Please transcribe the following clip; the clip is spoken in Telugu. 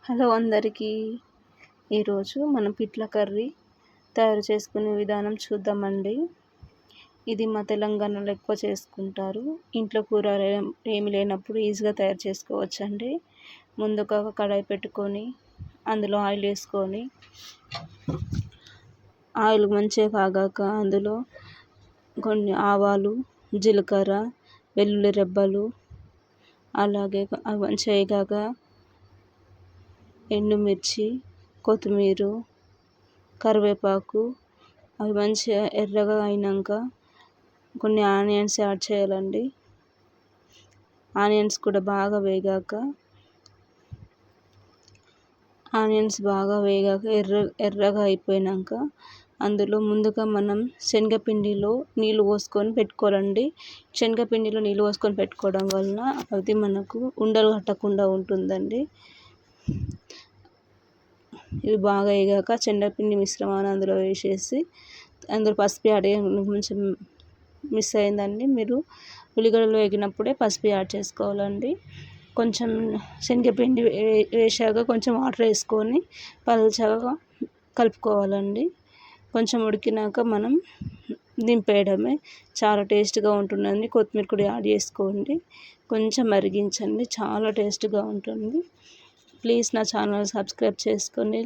హలో అందరికీ. ఈరోజు మనం పిట్ల కర్రీ తయారు చేసుకునే విధానం చూద్దామండి. ఇది మా తెలంగాణలో ఎక్కువ చేసుకుంటారు. ఇంట్లో కూరలు ఏమి లేనప్పుడు ఈజీగా తయారు చేసుకోవచ్చండి. ముందుగా ఒక కడాయి పెట్టుకొని అందులో ఆయిల్ వేసుకొని ఆయిల్ మంచిగా కాగాక అందులో కొన్ని ఆవాలు, జీలకర్ర, వెల్లుల్లి రెబ్బలు, అలాగే అవి మంచిగా వేగాక ఎండుమిర్చి, కొత్తిమీర, కరివేపాకు అవి మంచిగా ఎర్రగా అయినాక కొన్ని ఆనియన్స్ యాడ్ చేయాలండి. ఆనియన్స్ కూడా బాగా వేగాక ఎర్రగా అయిపోయాక అందులో ముందుగా మనం శనగపిండిలో నీళ్ళు పోసుకొని పెట్టుకోవాలండి. శనగపిండిలో నీళ్ళు పోసుకొని పెట్టుకోవడం వలన అది మనకు ఉండలు కట్టకుండా ఉంటుందండి. ఇవి బాగా వేగాక శనగపిండి మిశ్రమాన్ని అందులో వేసేసి అందులో పసుపు యాడ్ కొంచెం మిస్ అయిందండి. మీరు ఉల్లిగడ్డలు వేగినప్పుడే పసుపు యాడ్ చేసుకోవాలండి. కొంచెం శనగపిండి వేసాక కొంచెం వాటర్ వేసుకొని పల్చగా కలుపుకోవాలండి. కొంచెం ఉడికినాక మనం దింపేయడమే. చాలా టేస్ట్గా ఉంటుందండి. కొత్తిమీర కూడా యాడ్ చేసుకోండి. కొంచెం మరిగించండి, చాలా టేస్ట్గా ఉంటుంది. ప్లీజ్ నా ఛానల్ సబ్స్క్రైబ్ చేసుకోండి.